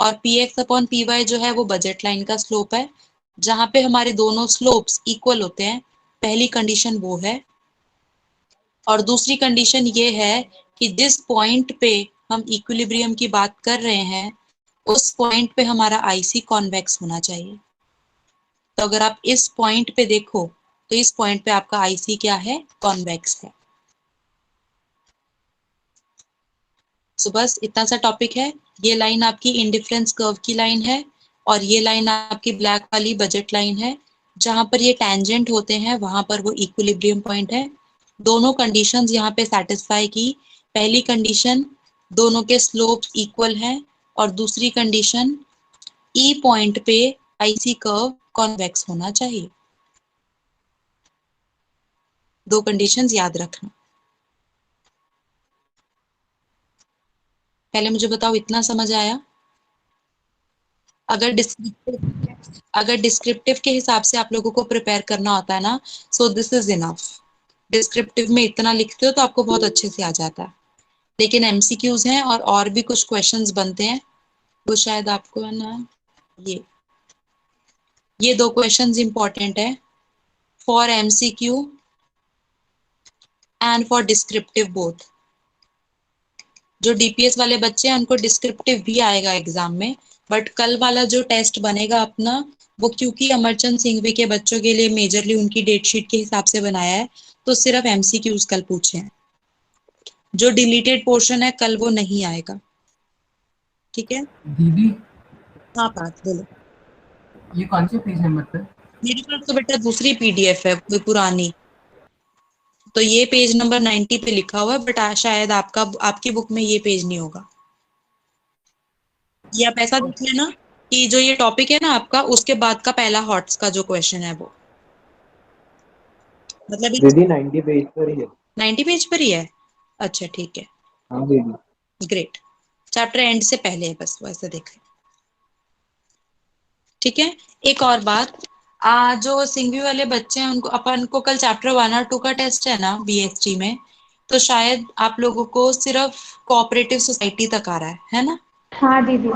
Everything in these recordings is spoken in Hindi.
और P X upon P Y जो है वो बजट लाइन का स्लोप है, जहां पे हमारे दोनों स्लोप्स इक्वल होते हैं। पहली कंडीशन वो है। और दूसरी कंडीशन ये है कि जिस पॉइंट पे हम इक्विलिब्रियम की बात कर रहे हैं उस पॉइंट पे हमारा आईसी कॉन्वेक्स होना चाहिए। तो अगर आप इस पॉइंट पे देखो तो इस पॉइंट पे आपका आईसी क्या है, कॉन्वेक्स है। सो बस इतना सा टॉपिक है। ये लाइन आपकी इंडिफरेंस कर्व की लाइन है और ये लाइन आपकी ब्लैक वाली बजट लाइन है। जहां पर ये टैंजेंट होते हैं वहां पर वो इक्विलिब्रियम पॉइंट है। दोनों कंडीशंस यहाँ पे सेटिस्फाई की। पहली कंडीशन दोनों के स्लोप्स इक्वल हैं और दूसरी कंडीशन ई पॉइंट पे आईसी कर्व कॉन्वेक्स होना चाहिए। दो कंडीशंस याद रखना। पहले मुझे बताओ इतना समझ आया? अगर डिस्क्रिप्टिव के हिसाब से आप लोगों को प्रिपेयर करना होता है ना, so this is enough. Descriptive में इतना लिखते हो तो आपको बहुत अच्छे से आ जाता है। लेकिन एमसीक्यूज हैं और भी कुछ क्वेश्चंस बनते हैं, वो शायद आपको है ना, ये दो क्वेश्चंस इंपॉर्टेंट है for MCQ and for descriptive both. जो डीपीएस वाले बच्चे हैं उनको डिस्क्रिप्टिव भी आएगा एग्जाम में, बट कल वाला जो टेस्ट बनेगा अपना, वो क्योंकि अमरचंद सिंघवी के बच्चों के लिए मेजरली उनकी डेट शीट के हिसाब से बनाया है, तो सिर्फ एमसीक्यूज कल पूछे हैं। जो डिलीटेड पोर्शन है कल वो नहीं आएगा। ठीक है दीदी, हाँ पार्थ बोलो। ये कौन से पेज नंबर पे? मेरे पास तो बेटा दूसरी पीडीएफ है कोई पुरानी, तो ये पेज नंबर 90 पे लिखा हुआ है, बट शायद आपकी बुक में ये पेज नहीं होगा। ये आप ऐसा देख लेना कि जो ये टॉपिक है ना आपका, उसके बाद का पहला हॉट्स का जो क्वेश्चन है वो, मतलब दीदी 90 पेज पर ही है। 90 पेज पर ही है। अच्छा ठीक है, हाँ दीदी। ग्रेट। चैप्टर एंड से पहले है बस, वो ऐसे देख। ठीक है। एक और बात, जो सिंघवी वाले बच्चे हैं उनको अपन को कल चैप्टर 1 और 2 का टेस्ट है ना बीएसटी में, तो शायद आप लोगों को सिर्फ कोऑपरेटिव सोसाइटी तक आ रहा है ना? हाँ दीदी।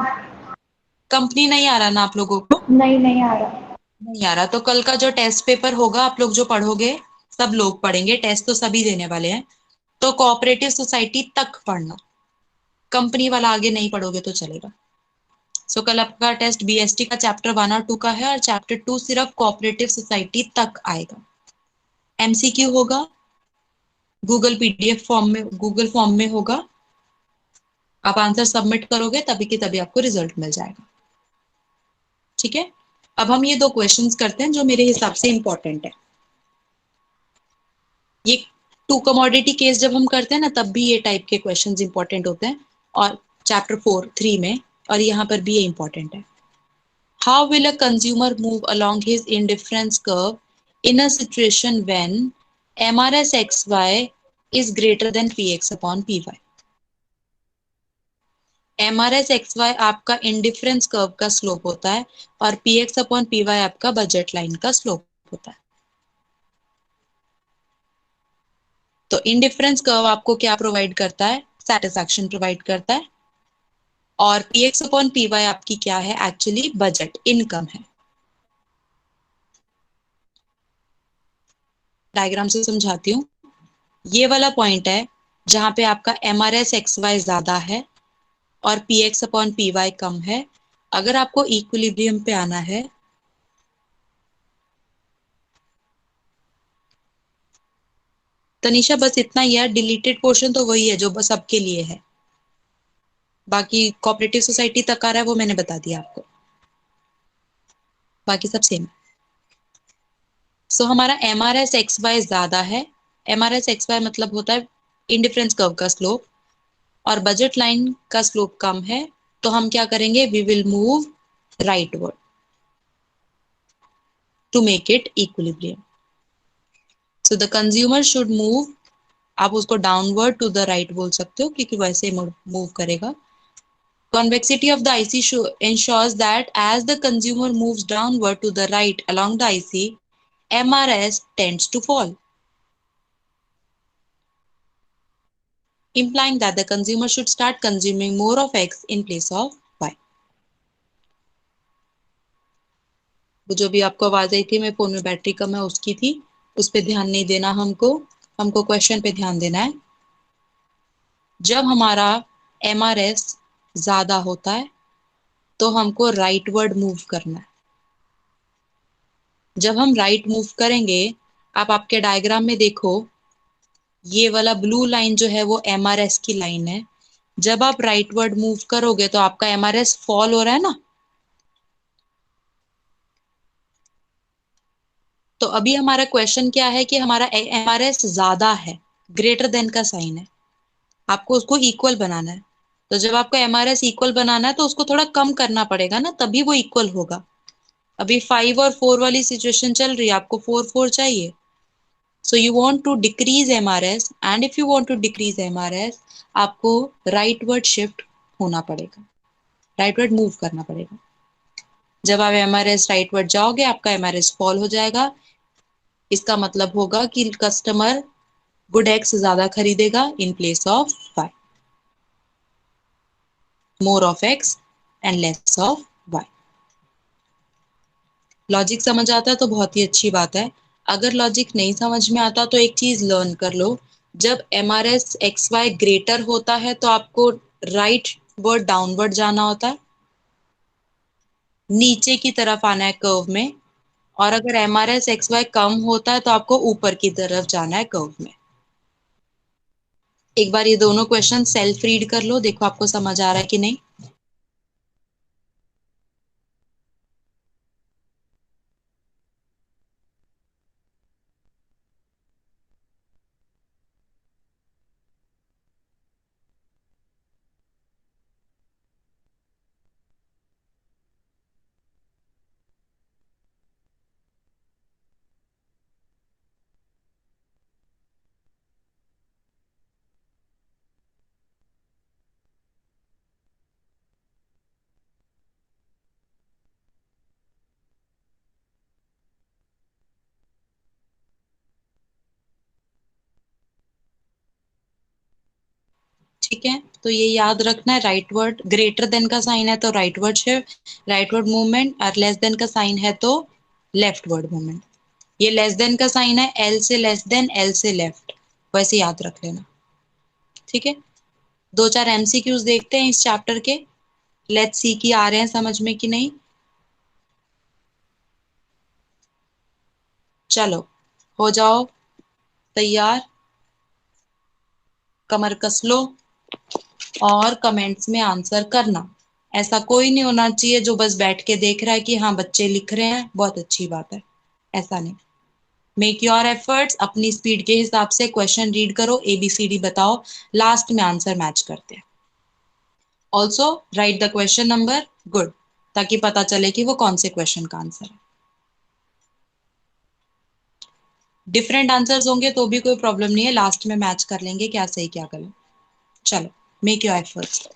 कंपनी नहीं आ रहा ना आप लोगों को? नहीं, नहीं आ रहा। नहीं आ रहा तो कल का जो टेस्ट पेपर होगा आप लोग जो पढ़ोगे, सब लोग पढ़ेंगे, टेस्ट तो सभी देने वाले हैं, तो कोऑपरेटिव सोसाइटी तक पढ़ना। कंपनी वाला आगे नहीं पढ़ोगे तो चलेगा। सो कल आपका टेस्ट बीएसटी का चैप्टर 1 और 2 का है और चैप्टर 2 सिर्फ कोऑपरेटिव सोसाइटी तक आएगा। एमसीक्यू होगा, गूगल पीडीएफ फॉर्म में, गूगल फॉर्म में होगा। आप आंसर सबमिट करोगे तभी के तभी आपको रिजल्ट मिल जाएगा। ठीक है। अब हम ये दो क्वेश्चंस करते हैं जो मेरे हिसाब से इंपॉर्टेंट है। ये टू कमोडिटी केस जब हम करते हैं ना तब भी ये टाइप के क्वेश्चंस इंपॉर्टेंट होते हैं, और चैप्टर 4-3 में, और यहाँ पर भी ये इंपॉर्टेंट है। How will a consumer move along his indifference curve in a situation when MRSXY is greater than PX upon PY? MRSXY आपका इंडिफरेंस कर्व का स्लोप होता है और PX अपॉन PY आपका बजट लाइन का स्लोप होता है। तो इंडिफरेंस कर्व आपको क्या प्रोवाइड करता है? सेटिस्फैक्शन प्रोवाइड करता है। और PX अपॉन PY आपकी क्या है? एक्चुअली बजट इनकम है। डायग्राम से समझाती हूँ। ये वाला पॉइंट है जहां पे आपका MRSXY ज्यादा है और PX अपॉन PY कम है। अगर आपको इक्विलिब्रियम पे आना है तनिषा, बस इतना ही है। डिलीटेड पोर्शन तो वही है जो बस सबके लिए है, बाकी कोऑपरेटिव सोसाइटी तक आ रहा है वो मैंने बता दिया आपको, बाकी सब सेम है। सो हमारा MRSXY ज्यादा है। MRSXY मतलब होता है इंडिफरेंस कर्व का स्लोप, और बजट लाइन का स्लोप कम है, तो हम क्या करेंगे? We will move rightward to make it equilibrium. So the consumer should move, आप उसको डाउनवर्ड टू द राइट बोल सकते हो क्योंकि वैसे मूव करेगा। Convexity of the IC ensures that as the consumer moves downward to the right along the IC, MRS tends to fall, implying that the consumer should start consuming more of X in place of Y. वो जो भी आपको आवाज आई थी, मेरे फोन में बैटरी कम है उसकी थी। उस पे ध्यान नहीं देना हमको। हमको क्वेश्चन पे ध्यान देना है। जब हमारा एमआरएस ज्यादा होता है तो हमको राइटवर्ड मूव करना है। जब हम राइट मूव करेंगे, आप आपके डायग्राम में देखो, ये वाला ब्लू लाइन जो है वो एमआरएस की लाइन है। जब आप राइटवर्ड मूव करोगे तो आपका एमआरएस फॉल हो रहा है ना। तो अभी हमारा क्वेश्चन क्या है कि हमारा एमआरएस ज्यादा है, ग्रेटर देन का साइन है। आपको उसको इक्वल बनाना है। तो जब आपको एमआरएस इक्वल बनाना है तो उसको थोड़ा कम करना पड़ेगा ना, तभी वो इक्वल होगा। अभी 5 और 4 वाली सिचुएशन चल रही है, आपको 4 4 चाहिए। So you want to decrease MRS, and if you want to decrease MRS, आपको राइटवर्ड शिफ्ट होना पड़ेगा, राइटवर्ड मूव करना पड़ेगा। जब आप एमआरएस राइटवर्ड जाओगे, आपका एमआरएस फॉल हो जाएगा। इसका मतलब होगा कि कस्टमर गुड एक्स ज्यादा खरीदेगा in place of Y, more of X and less of Y. Logic समझ आता है तो बहुत ही अच्छी बात है। अगर लॉजिक नहीं समझ में आता तो एक चीज लर्न कर लो। जब M R S X Y greater होता है तो आपको राइट वर्ड डाउनवर्ड जाना होता है, नीचे की तरफ आना है कर्व में। और अगर M R S X Y कम होता है तो आपको ऊपर की तरफ जाना है कर्व में। एक बार ये दोनों क्वेश्चन सेल्फ रीड कर लो, देखो आपको समझ आ रहा है कि नहीं। ठीक है, तो ये याद रखना है, राइट वर्ड ग्रेटर देन का साइन है तो right word shift, right word movement, और लेस देन का साइन है तो लेफ्ट वर्ड मूवमेंट। ये लेस देन का साइन है, एल से लेस देन, एल से लेफ्ट, वैसे याद रख लेना। ठीक है, 2 4 एमसीक्यूज देखते हैं इस चैप्टर के। लेट्स सी कि आ रहे हैं समझ में कि नहीं। चलो, हो जाओ तैयार, कमर कस लो और कमेंट्स में आंसर करना। ऐसा कोई नहीं होना चाहिए जो बस बैठ के देख रहा है कि हाँ बच्चे लिख रहे हैं बहुत अच्छी बात है, ऐसा नहीं। मेक योर एफर्ट्स, अपनी स्पीड के हिसाब से क्वेश्चन रीड करो, एबीसीडी बताओ, लास्ट में आंसर मैच करते हैं। Also right the question number, good, ताकि पता चले कि वो कौन से क्वेश्चन का आंसर है। डिफरेंट आंसर्स होंगे तो भी कोई प्रॉब्लम नहीं है, लास्ट में मैच कर लेंगे क्या सही क्या गलत। चलो, मेक योर एफर्ट्स।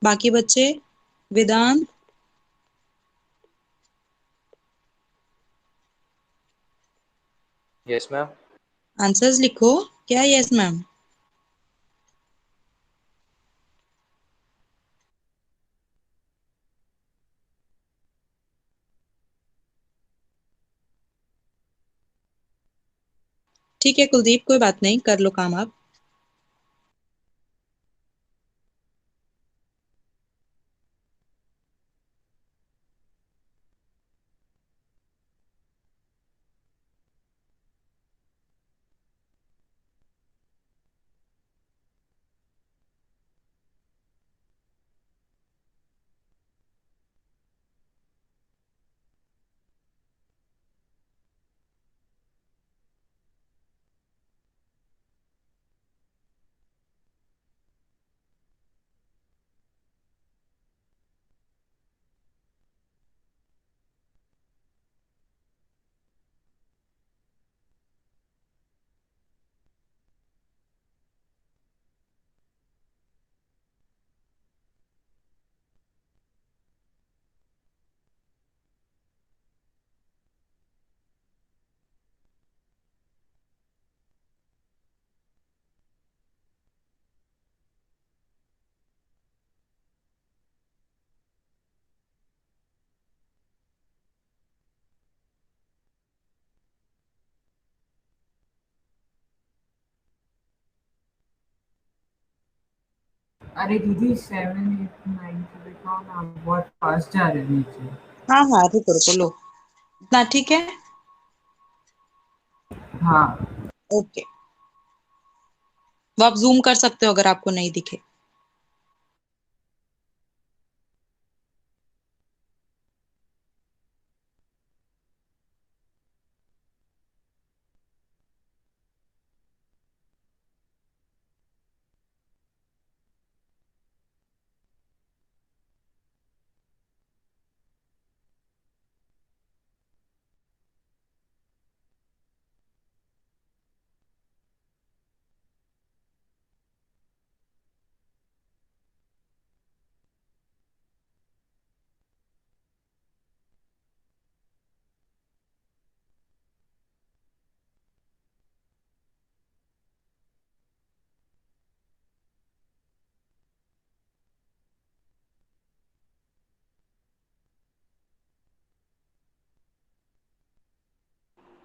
बाकी बच्चे, वेदांत, यस मैम। आंसर्स लिखो। क्या यस मैम? ठीक है कुलदीप, कोई बात नहीं, कर लो काम आप। अरे दीदी 7 8 9 को दिखाओ ना, बहुत फास्ट जा रहे नीचे। हाँ हाँ, रुको रुको, लो। ना ठीक है। हाँ ओके, वो आप जूम कर सकते हो अगर आपको नहीं दिखे।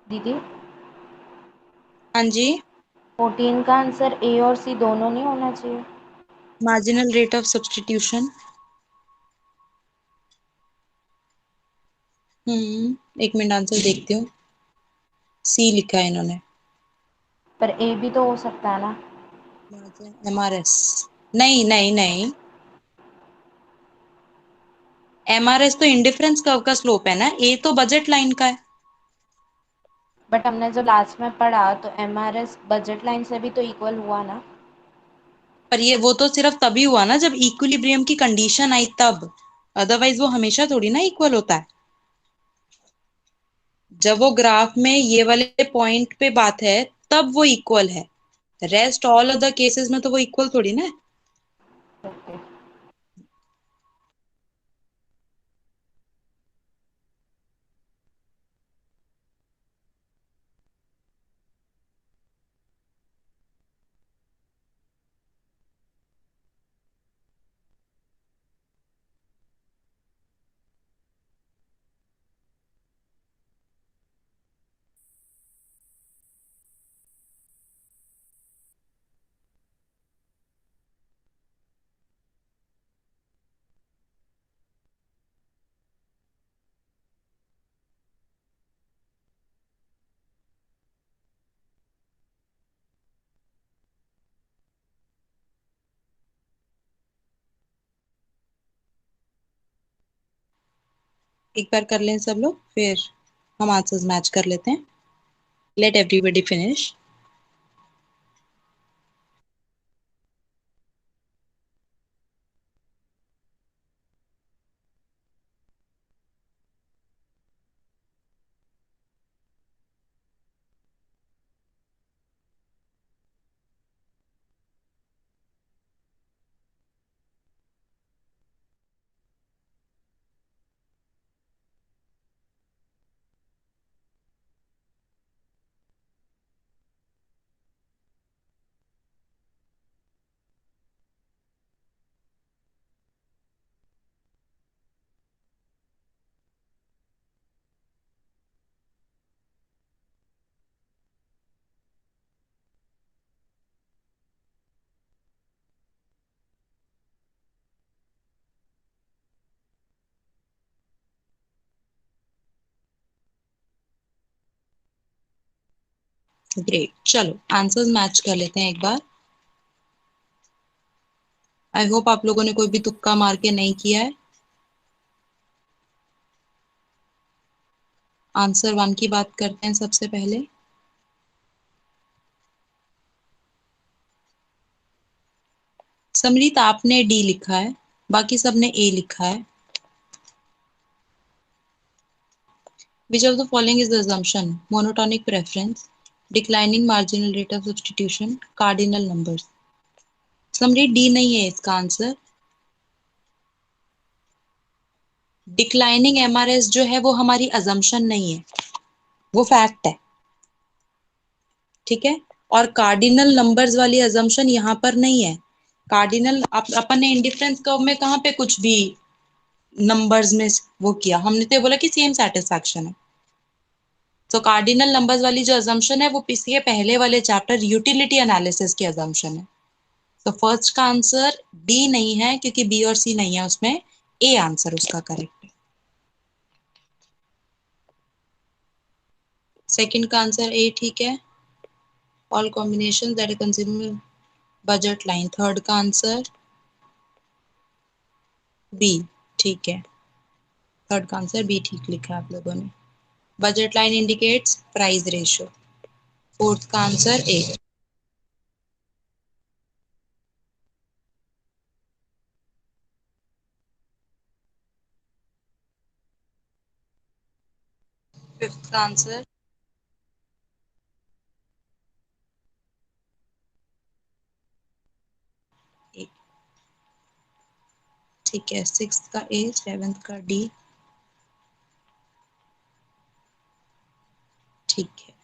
दीदी, हाँ जी। 14 का आंसर ए और सी दोनों नहीं होना चाहिए? Marginal rate of substitution. एक मिनट, आंसर देखती हूँ। सी लिखा है इन्होंने। पर ए भी तो हो सकता है ना। Margin MRS. नहीं नहीं नहीं, एमआरएस तो इंडिफरेंस कर्व का स्लोप है ना, ए तो बजट लाइन का है। बट हमने जो लास्ट में पढ़ा तो एमआरएस बजट लाइन से भी तो इक्वल हुआ ना। पर ये वो तो सिर्फ तभी हुआ ना जब इक्विलिब्रियम की कंडीशन आई तब। अदरवाइज वो हमेशा थोड़ी ना इक्वल होता है। जब वो ग्राफ में ये वाले पॉइंट पे बात है तब वो इक्वल है। रेस्ट ऑल अदर केसेस में तो वो इक्वल थोड़ी ना है। ओके। एक बार कर लें सब लोग, फिर हम आंसर्स मैच कर लेते हैं। Let everybody finish. ग्रेट, चलो आंसर्स मैच कर लेते हैं एक बार। आई होप आप लोगों ने कोई भी तुक्का मार के नहीं किया है। आंसर वन की बात करते हैं सबसे पहले। समरीत, आपने डी लिखा है, बाकी सबने ए लिखा है। Which of the following is the assumption? Monotonic preference, declining marginal rate of substitution, cardinal numbers. Summary D नहीं है इसका आंसर। डिक्लाइनिंग एमआरएस जो है वो हमारी अजम्पशन नहीं है, वो फैक्ट है। ठीक है। और कार्डिनल नंबर्स वाली अजम्पशन यहाँ पर नहीं है। कार्डिनल अपन ने इंडिफरेंस कर्व में कहाँ पे कुछ भी नंबर्स में वो किया, हमने तो ये बोला कि सेम सेटिस्फैक्शन है। तो कार्डिनल नंबर्स वाली जो अजम्पशन है वो इसके पहले वाले चैप्टर यूटिलिटी एनालिसिस की अजम्पशन है। तो फर्स्ट का आंसर डी नहीं है क्योंकि बी और सी नहीं है उसमें, ए आंसर उसका करेक्ट है। सेकंड का आंसर ए ठीक है। All combination that consume budget line, third का आंसर बी ठीक है। थर्ड का आंसर बी ठीक लिखा है आप लोगों ने। Budget line indicates price ratio, fourth का आंसर ए। फिफ्थ का आंसर ए ठीक है। सिक्स्थ का ए, सेवेंथ का डी ठीक है।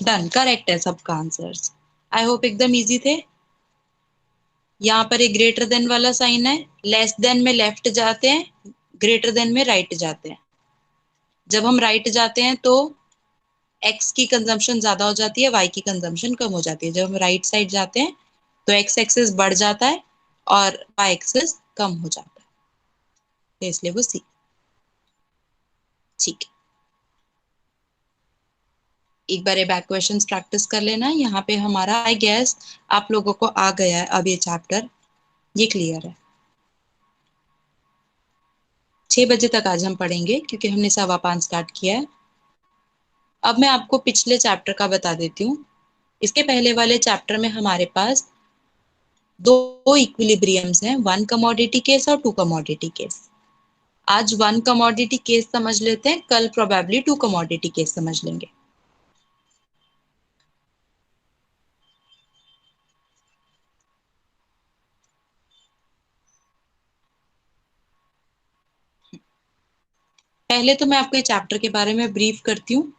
डन, करेक्ट है सबका आंसर्स। आई होप एकदम इजी थे। यहाँ पर एक ग्रेटर देन वाला साइन है, लेस देन में लेफ्ट जाते हैं, ग्रेटर देन में राइट जाते हैं। जब हम राइट जाते हैं तो एक्स की कंजम्पशन ज्यादा हो जाती है, वाई की कंजम्पशन कम हो जाती है। जब हम राइट साइड जाते हैं तो एक्स एक्सेस बढ़ जाता है और वाई एक्सेस कम हो जाता है, तो इसलिए वो सी ठीक है। एक बार ये बैक क्वेश्चंस प्रैक्टिस कर लेना। यहाँ पे हमारा आई गेस आप लोगों को आ गया है अब ये चैप्टर, ये क्लियर है। 6 बजे तक आज हम पढ़ेंगे क्योंकि हमने 5:15 स्टार्ट किया है। अब मैं आपको पिछले चैप्टर का बता देती हूँ। इसके पहले वाले चैप्टर में हमारे पास दो इक्विलिब्रियम्स हैं, वन कमोडिटी केस और टू कमोडिटी केस। आज वन कमोडिटी केस समझ लेते हैं, कल प्रोबेबली टू कमोडिटी केस समझ लेंगे। पहले तो मैं आपको चैप्टर के बारे में ब्रीफ करती हूँ।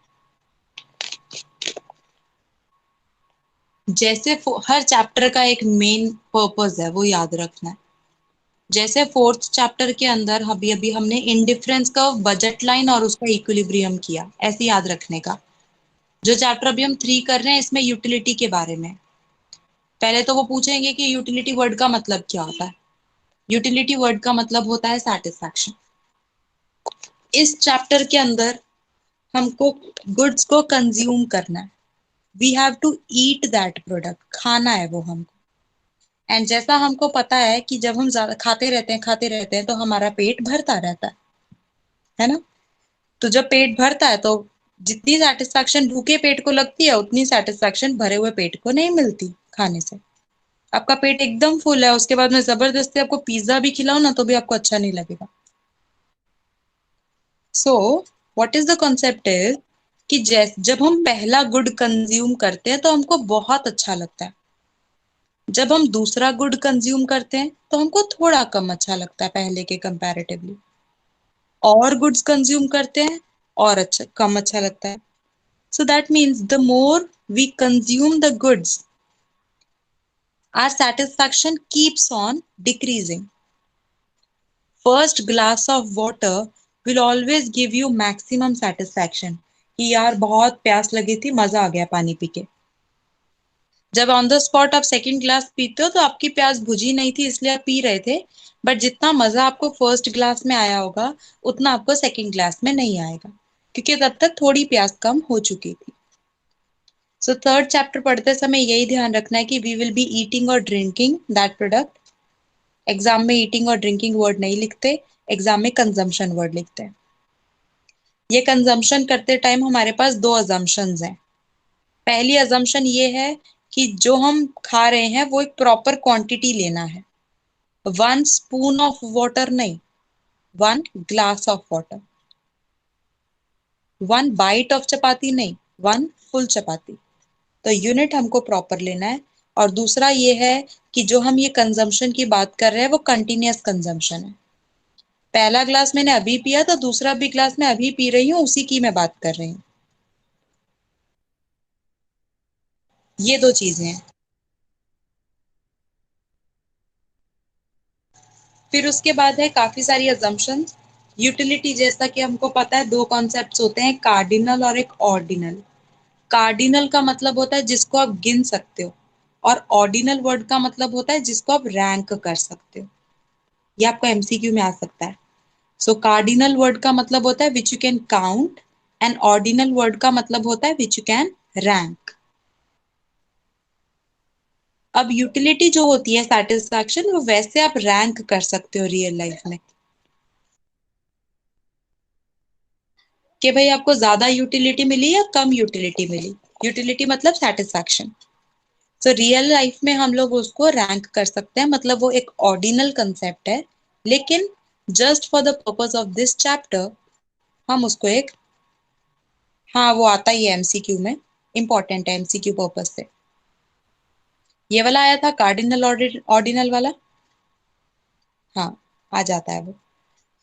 जैसे हर चैप्टर का एक मेन पर्पस है, वो याद रखना है। जैसे फोर्थ चैप्टर के अंदर अभी अभी हमने इंडिफरेंस का बजट लाइन और उसका इक्विलिब्रियम किया, ऐसे याद रखने का। जो चैप्टर अभी हम 3 कर रहे हैं इसमें यूटिलिटी के बारे में। पहले तो वो पूछेंगे कि यूटिलिटी वर्ड का मतलब क्या होता है। यूटिलिटी वर्ड का मतलब होता है सेटिस्फैक्शन। इस चैप्टर के अंदर हमको गुड्स को कंज्यूम करना है, we have to eat that product, खाना है वो हमको। एंड जैसा हमको पता है कि जब हम ज्यादा खाते रहते हैं तो हमारा पेट भरता रहता है ना। तो जब पेट भरता है तो जितनी सेटिस्फैक्शन भूखे पेट को लगती है उतनी सेटिस्फैक्शन भरे हुए पेट को नहीं मिलती खाने से। आपका पेट एकदम फुल है, उसके बाद में जबरदस्ती आपको पिज्जा भी खिलाओ ना तो भी आपको अच्छा नहीं लगेगा। So what is the concept is कि जब हम पहला गुड कंज्यूम करते हैं तो हमको बहुत अच्छा लगता है। जब हम दूसरा गुड कंज्यूम करते हैं तो हमको थोड़ा कम अच्छा लगता है पहले के कंपैरेटिवली। और गुड्स कंज्यूम करते हैं और अच्छा कम अच्छा लगता है। So that means the more we consume the goods, our satisfaction keeps on decreasing. First glass of water will always give you maximum satisfaction कि यार बहुत प्यास लगी थी, मजा आ गया पानी पी के। जब ऑन द स्पॉट आप सेकंड ग्लास पीते हो तो आपकी प्यास बुझी नहीं थी इसलिए आप पी रहे थे, बट जितना मजा आपको फर्स्ट ग्लास में आया होगा उतना आपको सेकंड ग्लास में नहीं आएगा क्योंकि तब तक थोड़ी प्यास कम हो चुकी थी। सो थर्ड चैप्टर पढ़ते समय यही ध्यान रखना है कि वी विल बी ईटिंग और ड्रिंकिंग दैट प्रोडक्ट। एग्जाम में ईटिंग और ड्रिंकिंग वर्ड नहीं लिखते, एग्जाम में कंजम्पशन वर्ड लिखते हैं। ये कंजम्पशन करते टाइम हमारे पास दो अजम्पशंस हैं। पहली अजम्पशन ये है कि जो हम खा रहे हैं वो एक प्रॉपर क्वांटिटी लेना है। 1 स्पून ऑफ वाटर नहीं, 1 glass of water. 1 bite of chapati नहीं, 1 फुल चपाती। तो यूनिट हमको प्रॉपर लेना है। और दूसरा ये है कि जो हम ये कंजम्पशन की बात कर रहे हैं वो कंटिन्यूअस कंजम्पशन है। पहला ग्लास मैंने अभी पिया तो दूसरा भी ग्लास मैं अभी पी रही हूँ, उसी की मैं बात कर रही हूँ। ये दो चीजें हैं। फिर उसके बाद है काफी सारी अजम्पशंस। यूटिलिटी, जैसा कि हमको पता है दो कॉन्सेप्ट्स होते हैं, कार्डिनल और एक ऑर्डिनल। कार्डिनल का मतलब होता है जिसको आप गिन सकते हो, और ऑर्डिनल वर्ड का मतलब होता है जिसको आप रैंक कर सकते हो। ये आपको एमसीक्यू में आ सकता है। सो कार्डिनल वर्ड का मतलब होता है which you can count, and ordinal word का मतलब होता है विच यू कैन रैंक। अब यूटिलिटी जो होती है सेटिस्फैक्शन, वो वैसे आप रैंक कर सकते हो रियल लाइफ में, कि भाई आपको ज्यादा यूटिलिटी मिली या कम यूटिलिटी मिली। यूटिलिटी मतलब सेटिस्फैक्शन। सो रियल लाइफ में हम लोग उसको रैंक कर सकते हैं, मतलब वो एक ऑर्डिनल कंसेप्ट है, लेकिन just for the purpose of this chapter हम उसको एक, हाँ वो आता ही है एमसीक्यू में, इंपॉर्टेंट है एमसीक्यू पर्पस से। ये वाला आया था कार्डिनल ऑर्डिनल वाला, हाँ आ जाता है वो।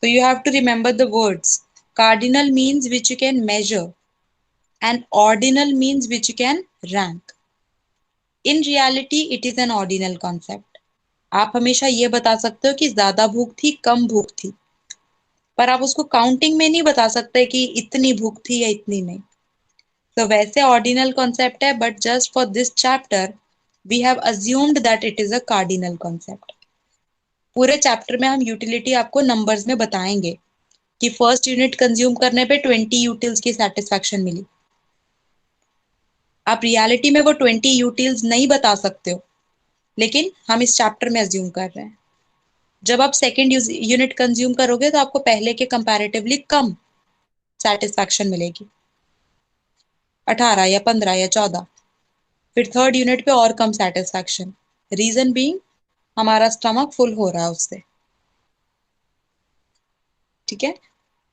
So you have to remember the words. Cardinal means which you can measure, and ordinal means which you can rank. In reality, it is an ordinal concept. आप हमेशा ये बता सकते हो कि ज्यादा भूख थी, कम भूख थी, पर आप उसको काउंटिंग में नहीं बता सकते कि इतनी भूख थी या इतनी नहीं। तो वैसे ऑर्डिनल कॉन्सेप्ट है, but just for this chapter we have assumed that it is a cardinal concept. पूरे चैप्टर में हम यूटिलिटी आपको नंबर्स में बताएंगे कि फर्स्ट यूनिट कंज्यूम करने पे 20 यूटिल्स की सेटिस्फैक्शन मिली। आप रियलिटी में वो 20 यूटिल्स नहीं बता सकते हो, लेकिन हम इस चैप्टर में अज्यूम कर रहे हैं। जब आप सेकेंड यूनिट कंज्यूम करोगे तो आपको पहले के कंपैरेटिवली कम सेटिस्फैक्शन मिलेगी, 18 या 15 या 14। फिर थर्ड यूनिट पे और कम सेटिस्फैक्शन, रीजन बीइंग हमारा स्टमक फुल हो रहा है उससे। ठीक है।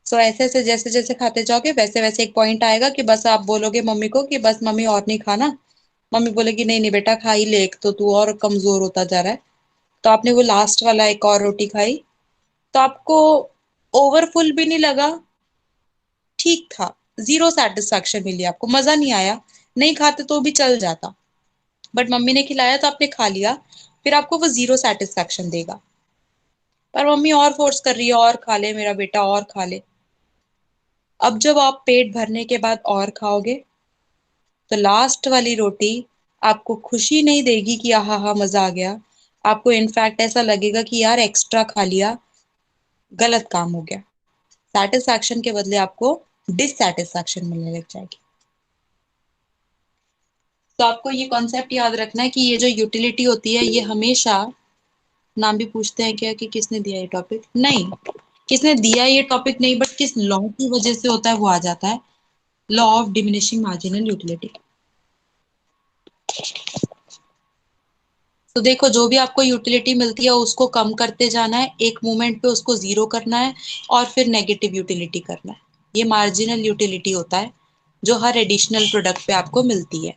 सो ऐसे ऐसे जैसे जैसे खाते जाओगे वैसे वैसे एक पॉइंट आएगा कि बस आप बोलोगे मम्मी को कि बस मम्मी और नहीं खाना, मम्मी बोलेगी नहीं नहीं बेटा खा ही ले, एक तो तू और कमजोर होता जा रहा है। तो आपने वो लास्ट वाला एक और रोटी खाई, तो आपको ओवरफुल भी नहीं लगा, ठीक था, जीरो सेटिस्फैक्शन मिली, आपको मजा नहीं आया। नहीं खाते तो भी चल जाता, बट मम्मी ने खिलाया तो आपने खा लिया, फिर आपको वो जीरो सेटिस्फैक्शन देगा। पर मम्मी और फोर्स कर रही है, और खा ले मेरा बेटा और खा ले। अब जब आप पेट भरने के बाद और खाओगे, तो लास्ट वाली रोटी आपको खुशी नहीं देगी कि आहा हा मजा आ गया। आपको इनफैक्ट ऐसा लगेगा कि यार एक्स्ट्रा खा लिया, गलत काम हो गया। सेटिस्फैक्शन के बदले आपको डिससेटिस्फैक्शन मिलने लग जाएगी। तो आपको ये कॉन्सेप्ट याद रखना है कि ये जो यूटिलिटी होती है ये हमेशा, नाम भी पूछते हैं क्या कि किसने दिया ये टॉपिक, नहीं किसने दिया ये टॉपिक नहीं, बट किस लॉ की वजह से होता है वो आ जाता है, law of diminishing marginal utility. तो देखो जो भी आपको यूटिलिटी मिलती है उसको कम करते जाना है, एक मोमेंट पे उसको जीरो करना है, और फिर नेगेटिव यूटिलिटी करना है। ये मार्जिनल यूटिलिटी होता है जो हर एडिशनल प्रोडक्ट पे आपको मिलती है।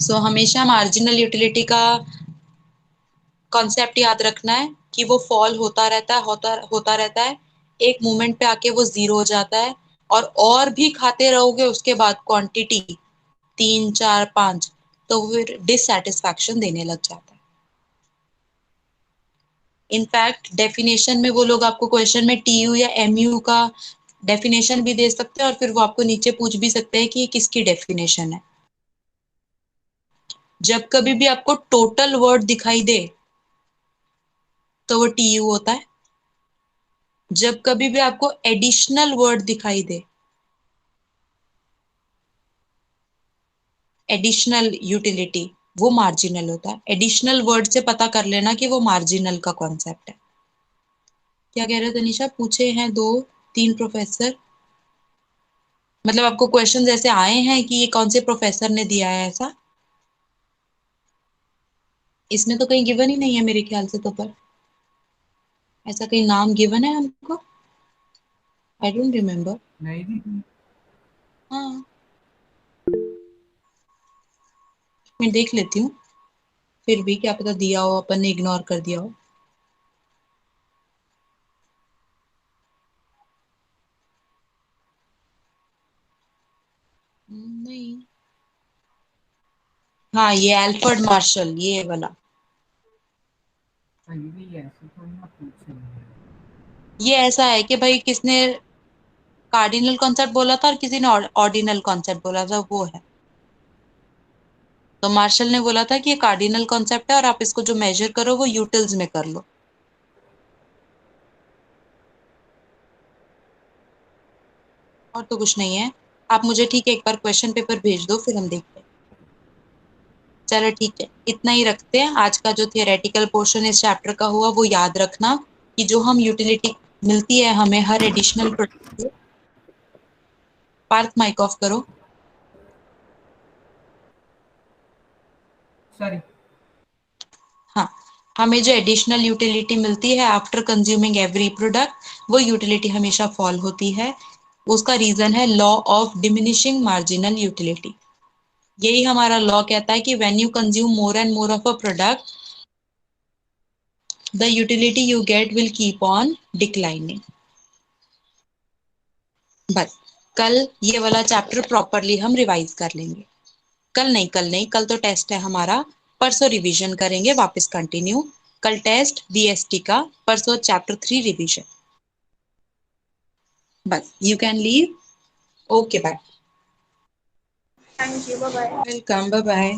सो हमेशा मार्जिनल यूटिलिटी का कॉन्सेप्ट याद रखना है कि वो फॉल होता रहता है, होता रहता है, एक मोमेंट पे आके वो जीरो हो जाता है, और भी खाते रहोगे उसके बाद क्वांटिटी 3 4 5, तो फिर डिससेटिस्फैक्शन देने लग जाता है। इनफैक्ट डेफिनेशन में वो लोग आपको क्वेश्चन में टीयू या एमयू का डेफिनेशन भी दे सकते हैं, और फिर वो आपको नीचे पूछ भी सकते हैं कि ये किसकी डेफिनेशन है। जब कभी भी आपको टोटल वर्ड दिखाई दे तो वो टीयू होता है। जब कभी भी आपको एडिशनल वर्ड दिखाई दे, एडिशनल यूटिलिटी, वो मार्जिनल होता है। एडिशनल वर्ड से पता कर लेना कि वो मार्जिनल का कॉन्सेप्ट है। क्या कह रहे थे तनिषा, पूछे हैं 2 3 प्रोफेसर, मतलब आपको क्वेश्चन ऐसे आए हैं कि ये कौन से प्रोफेसर ने दिया है ऐसा? इसमें तो कहीं गिवन ही नहीं है मेरे ख्याल से, तो पर ऐसा कहीं नाम गिवन है हमको? I don't remember. नहीं दी। हाँ मैं देख लेती हूँ, फिर भी क्या पता दिया हो, अपन ने इग्नोर कर दिया हो। नहीं, हाँ, ये एल्फ्रेड मार्शल, ये वाला। ये भी ऐसे थोड़ी ना पूछेंगे। ये ऐसा है कि भाई किसने कार्डिनल कॉन्सेप्ट बोला था और किसी ने ऑर्डिनल कॉन्सेप्ट बोला था, वो है। तो मार्शल ने बोला था कि ये कार्डिनल कॉन्सेप्ट है और आप इसको जो मेजर करो वो यूटिल्स में कर लो। और तो कुछ नहीं है। आप मुझे ठीक है एक बार क्वेश्चन पेपर भेज दो, फिर हम देखते हैं। चलो ठीक है, इतना ही रखते हैं। आज का जो थियोरेटिकल पोर्शन इस चैप्टर का हुआ वो याद रखना कि जो हम यूटिलिटी मिलती है हमें हर additional product. Parth mic off करो। सॉरी। हाँ, हमें जो एडिशनल यूटिलिटी मिलती है आफ्टर कंज्यूमिंग एवरी प्रोडक्ट, वो यूटिलिटी हमेशा फॉल होती है। उसका रीजन है law of diminishing marginal utility. यही हमारा लॉ कहता है कि when you consume more and more of a product, the utility you get will keep on declining. बस, कल ये वाला चैप्टर प्रॉपरली हम रिवाइज कर लेंगे। कल नहीं, कल तो टेस्ट है हमारा। परसों रिवीजन करेंगे, वापस कंटिन्यू। कल टेस्ट बीएसटी का, परसों चैप्टर 3 रिवीजन। बस, you can leave. Okay, bye. Thank you, bye bye. Welcome, bye bye.